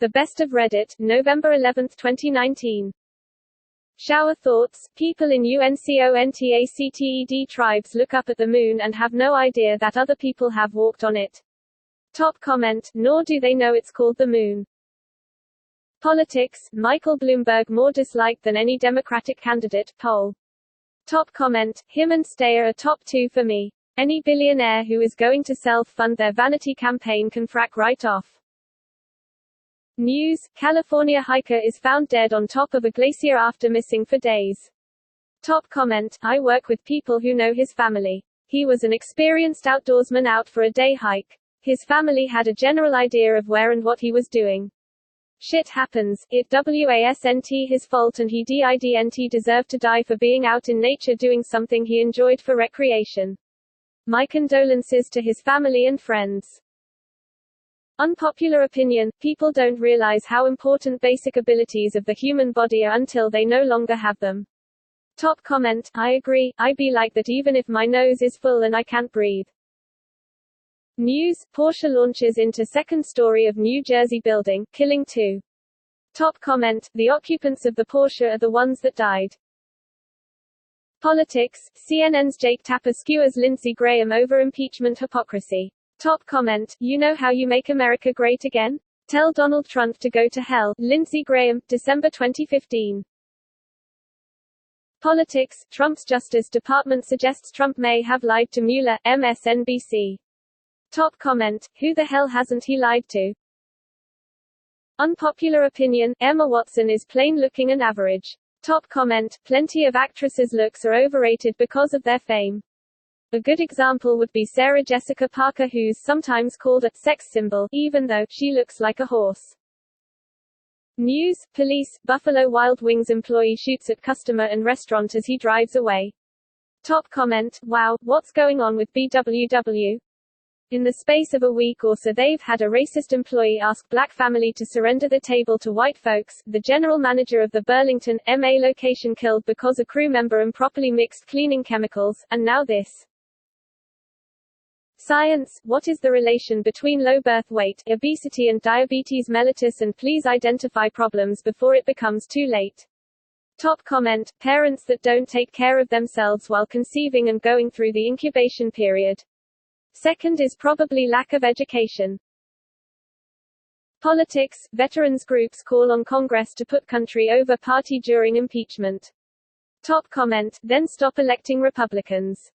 The Best of Reddit, November 11, 2019. Shower thoughts. People in UNCONTACTED tribes look up at the moon and have no idea that other people have walked on it. Top comment. Nor do they know it's called the moon. Politics. Michael Bloomberg more disliked than any Democratic candidate. Poll. Top comment. Him and Steyer are top 2 for me. Any billionaire who is going to self-fund their vanity campaign can frack right off. News. California hiker is found dead on top of a glacier after missing for days. Top comment. I work with people who know his family. He was an experienced outdoorsman out for a day hike. His family had a general idea of where and what he was doing. Shit happens. It wasn't his fault and he didn't deserve to die for being out in nature doing something he enjoyed for recreation. My condolences to his family and friends. Unpopular opinion. People don't realize how important basic abilities of the human body are until they no longer have them. Top comment. I agree. I be like that even if my nose is full and I can't breathe. News. Porsche launches into second story of New Jersey building, killing 2. Top comment. The occupants of the Porsche are the ones that died. Politics. CNN's Jake Tapper skewers Lindsey Graham over impeachment hypocrisy. Top comment. You know how you make America great again? Tell Donald Trump to go to hell. Lindsey Graham, December 2015. Politics. Trump's Justice Department suggests Trump may have lied to Mueller, MSNBC. Top comment. Who the hell hasn't he lied to? Unpopular opinion. Emma Watson is plain looking and average. Top comment. Plenty of actresses' looks are overrated because of their fame. A good example would be Sarah Jessica Parker, who's sometimes called a sex symbol, even though she looks like a horse. News. Police. Buffalo Wild Wings employee shoots at customer and restaurant as he drives away. Top comment. Wow, what's going on with BWW? In the space of a week or so they've had a racist employee ask black family to surrender the table to white folks. The general manager of the Burlington, MA location killed because a crew member improperly mixed cleaning chemicals, and now this. Science. What is the relation between low birth weight, obesity and diabetes mellitus, and please identify problems before it becomes too late. Top comment. Parents that don't take care of themselves while conceiving and going through the incubation period. Second is probably lack of education. Politics. Veterans groups call on Congress to put country over party during impeachment. Top comment. Then stop electing Republicans.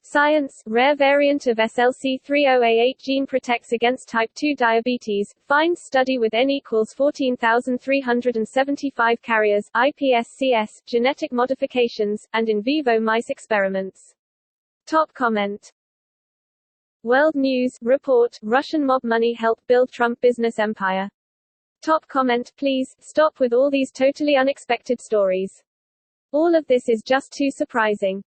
Science. Rare variant of SLC30A8 gene protects against type 2 diabetes. Finds study with N equals 14,375 carriers, iPSCs, genetic modifications, and in vivo mice experiments. Top comment. World News. Report. Russian mob money helped build Trump business empire. Top comment. Please, stop with all these totally unexpected stories. All of this is just too surprising.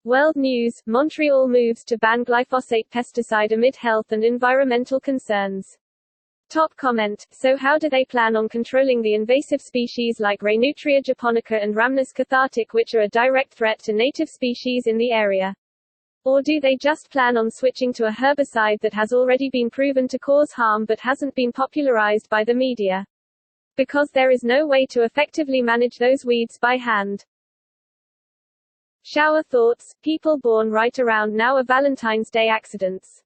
World News. Montreal moves to ban glyphosate pesticide amid health and environmental concerns. Top comment. So how do they plan on controlling the invasive species like Rhinutria japonica and Rhamnus cathartic, which are a direct threat to native species in the area? Or do they just plan on switching to a herbicide that has already been proven to cause harm but hasn't been popularized by the media? Because there is no way to effectively manage those weeds by hand. Shower thoughts. People born right around now are Valentine's Day accidents.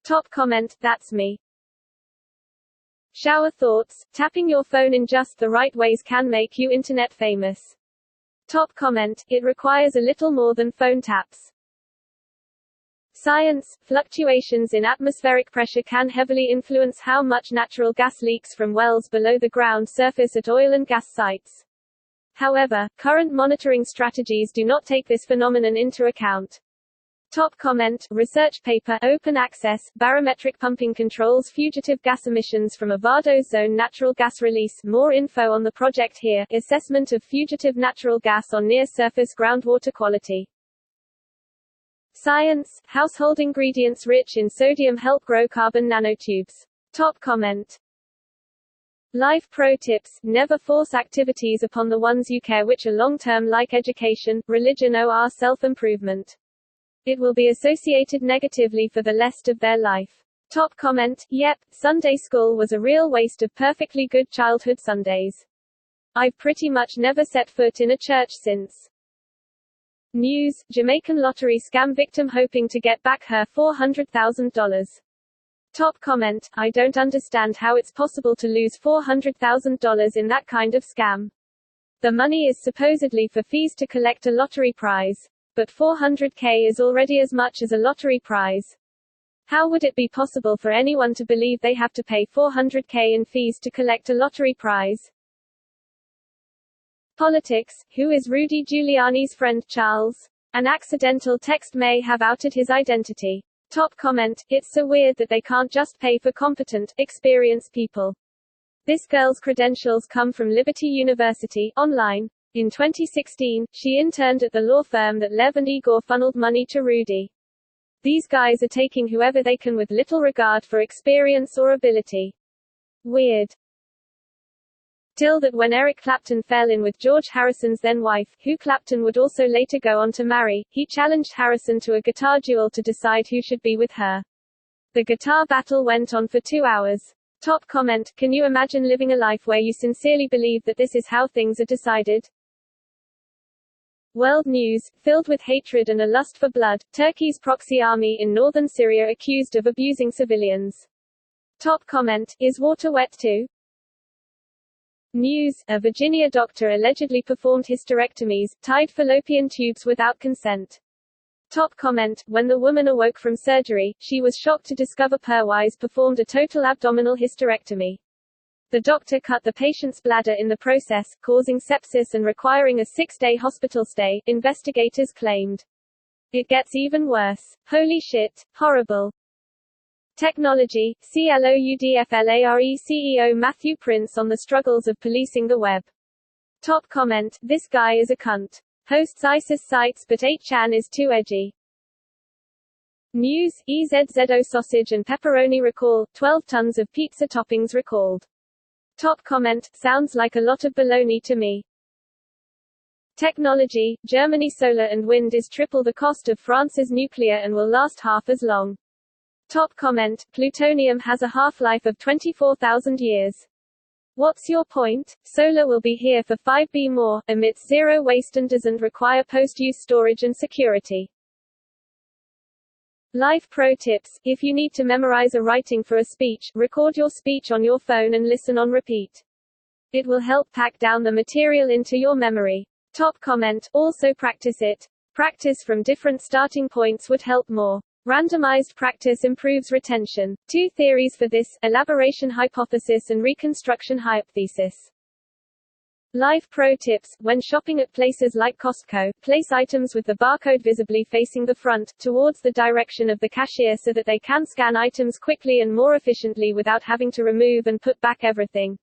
Top comment. That's me. Shower thoughts. Tapping your phone in just the right ways can make you internet famous. Top comment. It requires a little more than phone taps. Science. Fluctuations in atmospheric pressure can heavily influence how much natural gas leaks from wells below the ground surface at oil and gas sites. However, current monitoring strategies do not take this phenomenon into account. Top comment. Research paper. Open access. Barometric pumping controls fugitive gas emissions from a Vado zone natural gas release. More info on the project here. Assessment of fugitive natural gas on near-surface groundwater quality. Science. Household ingredients rich in sodium help grow carbon nanotubes. Top comment. Life pro tips. Never force activities upon the ones you care which are long-term, like education, religion or self-improvement. It will be associated negatively for the rest of their life. Top comment, yep, Sunday school was a real waste of perfectly good childhood Sundays. I've pretty much never set foot in a church since. News, Jamaican lottery scam victim hoping to get back her $400,000. Top comment, I don't understand how it's possible to lose $400,000 in that kind of scam. The money is supposedly for fees to collect a lottery prize. But $400K is already as much as a lottery prize. How would it be possible for anyone to believe they have to pay $400K in fees to collect a lottery prize? Politics, who is Rudy Giuliani's friend Charles? An accidental text may have outed his identity. Top comment, it's so weird that they can't just pay for competent, experienced people. This girl's credentials come from Liberty University, online. In 2016, she interned at the law firm that Lev and Igor funneled money to Rudy. These guys are taking whoever they can with little regard for experience or ability. Weird. Till that when Eric Clapton fell in with George Harrison's then wife, who Clapton would also later go on to marry, he challenged Harrison to a guitar duel to decide who should be with her. The guitar battle went on for 2 hours. Top comment, can you imagine living a life where you sincerely believe that this is how things are decided? World news, filled with hatred and a lust for blood, Turkey's proxy army in northern Syria accused of abusing civilians. Top comment, is water wet too? News, a Virginia doctor allegedly performed hysterectomies, tied fallopian tubes without consent. Top comment, when the woman awoke from surgery, she was shocked to discover Purwise performed a total abdominal hysterectomy. The doctor cut the patient's bladder in the process, causing sepsis and requiring a 6-day hospital stay, investigators claimed. It gets even worse. Holy shit, horrible. Technology, CLOUDFLARE CEO Matthew Prince on the struggles of policing the web. Top comment, this guy is a cunt. Hosts ISIS sites but 8chan is too edgy. News, EZZO sausage and pepperoni recall, 12 tons of pizza toppings recalled. Top comment, sounds like a lot of baloney to me. Technology, Germany solar and wind is triple the cost of France's nuclear and will last half as long. Top comment, plutonium has a half-life of 24,000 years. What's your point? Solar will be here for 5B more, emits zero waste and doesn't require post-use storage and security. Life pro tips, if you need to memorize a writing for a speech, record your speech on your phone and listen on repeat. It will help pack down the material into your memory. Top comment, also practice it. Practice from different starting points would help more. Randomized practice improves retention. 2 theories for this, elaboration hypothesis and reconstruction hypothesis. Life pro tips, when shopping at places like Costco, place items with the barcode visibly facing the front, towards the direction of the cashier so that they can scan items quickly and more efficiently without having to remove and put back everything.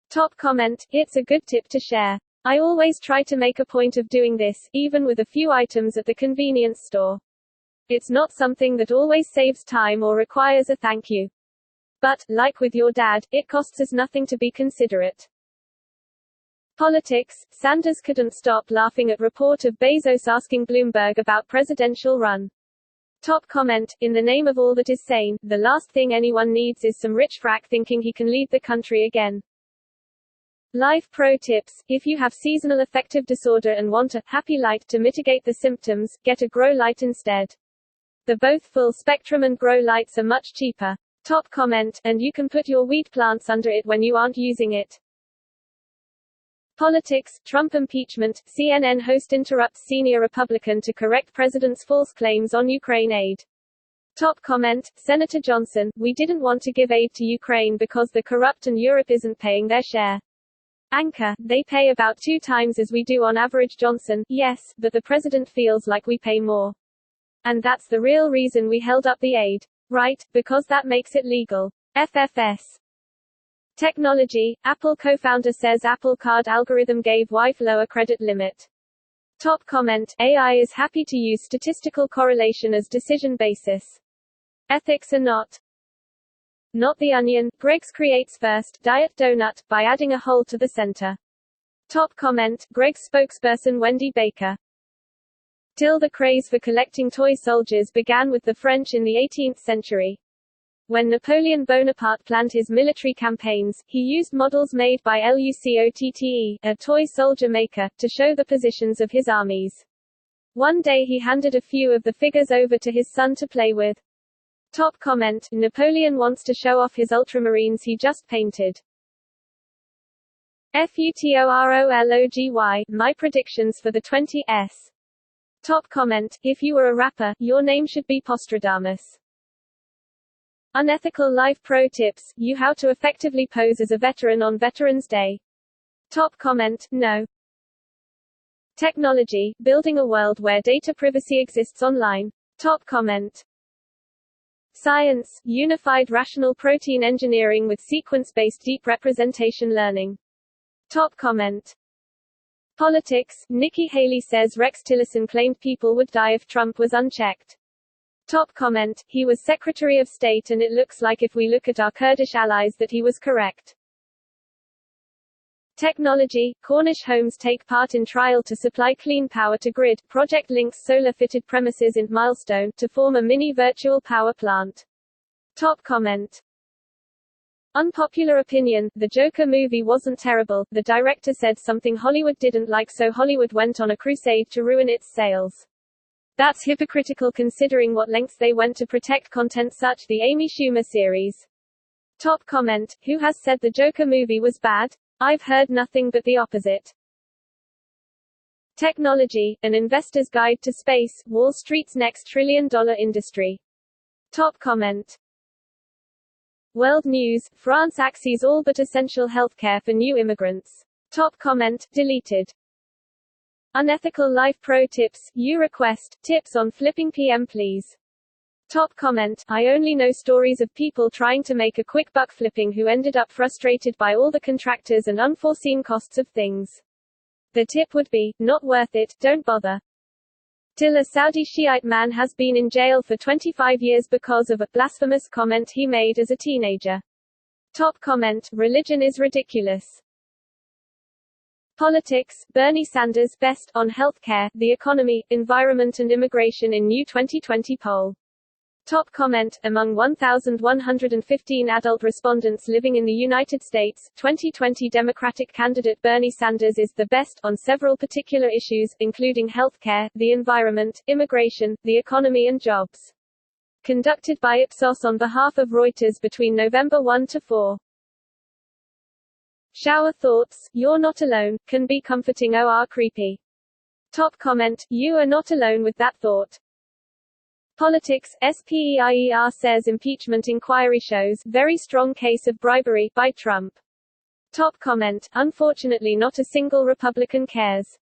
Top comment, it's a good tip to share. I always try to make a point of doing this, even with a few items at the convenience store. It's not something that always saves time or requires a thank you. But, like with your dad, it costs us nothing to be considerate. Politics, Sanders couldn't stop laughing at report of Bezos asking Bloomberg about presidential run. Top comment, in the name of all that is sane, the last thing anyone needs is some rich frack thinking he can lead the country again. Life pro tips, if you have seasonal affective disorder and want a happy light to mitigate the symptoms, get a grow light instead. The both full spectrum and grow lights are much cheaper. Top comment, and you can put your weed plants under it when you aren't using it. Politics, Trump impeachment, CNN host interrupts senior Republican to correct president's false claims on Ukraine aid. Top comment, Senator Johnson, we didn't want to give aid to Ukraine because they're corrupt and Europe isn't paying their share. Anchor, they pay about 2 times as we do on average. Johnson, yes, but the president feels like we pay more. And that's the real reason we held up the aid. Right, because that makes it legal. FFS. Technology, Apple co-founder says Apple Card algorithm gave wife lower credit limit. Top comment, AI is happy to use statistical correlation as decision basis. Ethics are not. Not the Onion, Greg's creates first, Diet Donut, by adding a hole to the center. Top comment, Greg's spokesperson Wendy Baker. The craze for collecting toy soldiers began with the French in the 18th century. When Napoleon Bonaparte planned his military campaigns, he used models made by Lucotte, a toy soldier maker, to show the positions of his armies. One day he handed a few of the figures over to his son to play with. Top comment: Napoleon wants to show off his ultramarines he just painted. Futurology, my predictions for the 20s. Top comment: if you were a rapper, your name should be Postradamus. Unethical life pro tips: you how to effectively pose as a veteran on Veterans Day. Top comment: no. Technology, building a world where data privacy exists online. Top comment. Science, unified rational protein engineering with sequence-based deep representation learning. Top comment. Politics, Nikki Haley says Rex Tillerson claimed people would die if Trump was unchecked. Top comment, he was Secretary of State and it looks like if we look at our Kurdish allies that he was correct. Technology, Cornish homes take part in trial to supply clean power to grid. Project links solar-fitted premises in Milestone to form a mini virtual power plant. Top comment. Unpopular opinion, the Joker movie wasn't terrible, the director said something Hollywood didn't like so Hollywood went on a crusade to ruin its sales. That's hypocritical considering what lengths they went to protect content such the Amy Schumer series. Top comment, who has said the Joker movie was bad? I've heard nothing but the opposite. Technology, an investor's guide to space, Wall Street's next trillion-dollar industry. Top comment. World news, France axes all but essential healthcare for new immigrants. Top comment, deleted. Unethical life pro tips, you request, tips on flipping PM please. Top comment, I only know stories of people trying to make a quick buck flipping who ended up frustrated by all the contractors and unforeseen costs of things. The tip would be, not worth it, don't bother. Till a Saudi Shiite man has been in jail for 25 years because of a blasphemous comment he made as a teenager. Top comment, religion is ridiculous. Politics, Bernie Sanders best on healthcare, the economy, environment and immigration in new 2020 poll. Top comment, among 1,115 adult respondents living in the United States, 2020 Democratic candidate Bernie Sanders is the best on several particular issues, including healthcare, the environment, immigration, the economy and jobs. Conducted by Ipsos on behalf of Reuters between November 1 to 4. Shower thoughts, you're not alone, can be comforting or creepy. Top comment, you are not alone with that thought. Politics, SPEIER says impeachment inquiry shows very strong case of bribery by Trump. Top comment, unfortunately not a single Republican cares.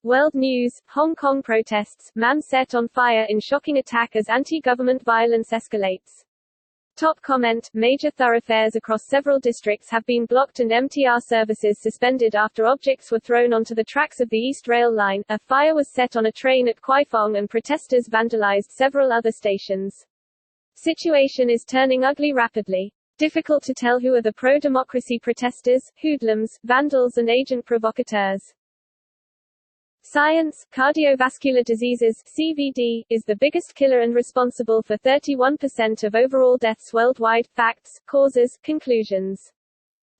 World news, Hong Kong protests, man set on fire in shocking attack as anti-government violence escalates. Top comment, major thoroughfares across several districts have been blocked and MTR services suspended after objects were thrown onto the tracks of the East Rail Line. A fire was set on a train at Kwai Fong and protesters vandalized several other stations. Situation is turning ugly rapidly. Difficult to tell who are the pro-democracy protesters, hoodlums, vandals and agent provocateurs. Science, cardiovascular diseases (CVD) is the biggest killer and responsible for 31% of overall deaths worldwide. Facts, causes, conclusions.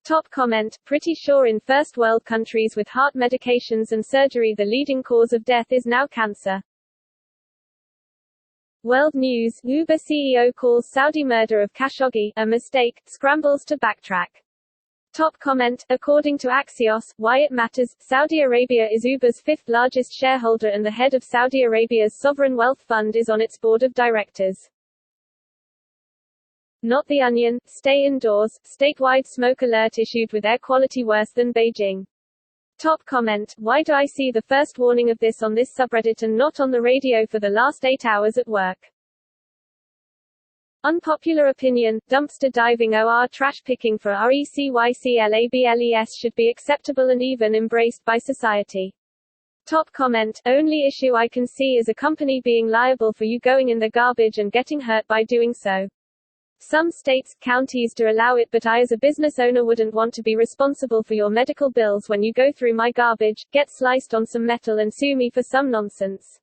Top comment, pretty sure in first world countries with heart medications and surgery the leading cause of death is now cancer. World news, Uber CEO calls Saudi murder of Khashoggi a mistake, scrambles to backtrack. Top comment, according to Axios, why it matters, Saudi Arabia is Uber's fifth largest shareholder and the head of Saudi Arabia's sovereign wealth fund is on its board of directors. Not the Onion, stay indoors, statewide smoke alert issued with air quality worse than Beijing. Top comment, why do I see the first warning of this on this subreddit and not on the radio for the last 8 hours at work? Unpopular opinion, dumpster diving or trash picking for recyclables should be acceptable and even embraced by society. Top comment, only issue I can see is a company being liable for you going in the garbage and getting hurt by doing so. Some states, counties do allow it but I as a business owner wouldn't want to be responsible for your medical bills when you go through my garbage, get sliced on some metal and sue me for some nonsense.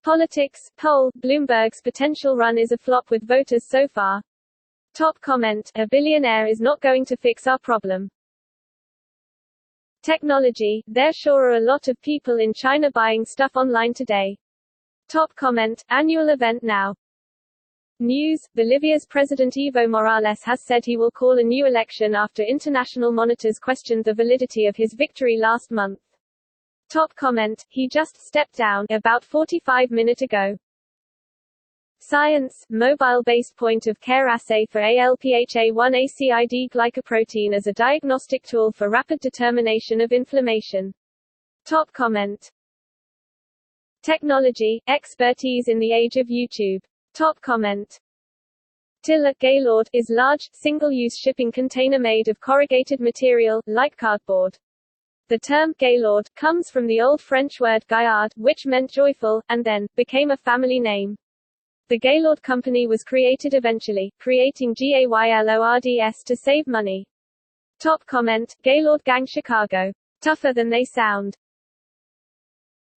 Politics, poll, Bloomberg's potential run is a flop with voters so far. Top comment, a billionaire is not going to fix our problem. Technology, there sure are a lot of people in China buying stuff online today. Top comment, annual event now. News, Bolivia's President Evo Morales has said he will call a new election after international monitors questioned the validity of his victory last month. Top comment, he just stepped down, about 45 minutes ago. Science, mobile-based point-of-care assay for ALPHA1-ACID glycoprotein as a diagnostic tool for rapid determination of inflammation. Top comment. Technology, expertise in the age of YouTube. Top comment. Tiller, Gaylord, is large, single-use shipping container made of corrugated material, like cardboard. The term Gaylord comes from the Old French word gaillard, which meant joyful, and then became a family name. The Gaylord Company was created eventually, creating GAYLORDS to save money. Top comment, Gaylord Gang Chicago. Tougher than they sound.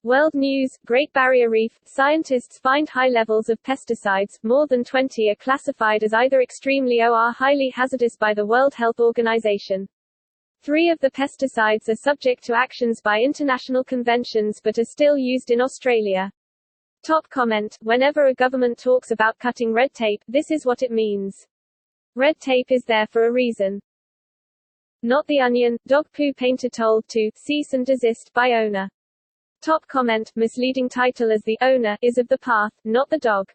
World News, Great Barrier Reef, scientists find high levels of pesticides, more than 20 are classified as either extremely or highly hazardous by the World Health Organization. 3 of the pesticides are subject to actions by international conventions but are still used in Australia. Top comment, whenever a government talks about cutting red tape, this is what it means. Red tape is there for a reason. Not the Onion, dog poo painter told to cease and desist by owner. Top comment, misleading title as the owner is of the path, not the dog.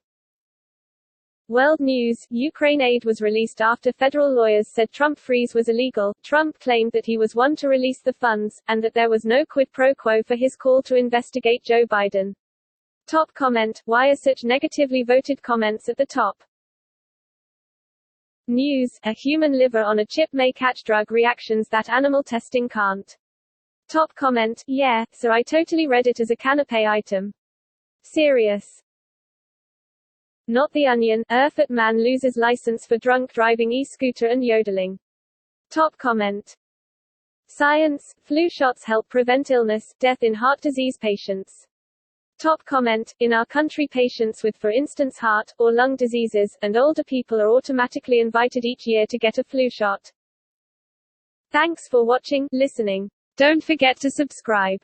World News, Ukraine aid was released after federal lawyers said Trump freeze was illegal. Trump claimed that he was one to release the funds, and that there was no quid pro quo for his call to investigate Joe Biden. Top comment, why are such negatively voted comments at the top? News, a human liver on a chip may catch drug reactions that animal testing can't. Top comment, yeah, so I totally read it as a canapé item. Serious. Not the Onion, Erfurt man loses license for drunk driving e-scooter and yodeling. Top comment. Science, flu shots help prevent illness, death in heart disease patients. Top comment, in our country patients with for instance heart, or lung diseases, and older people are automatically invited each year to get a flu shot. Thanks for watching, listening. Don't forget to subscribe.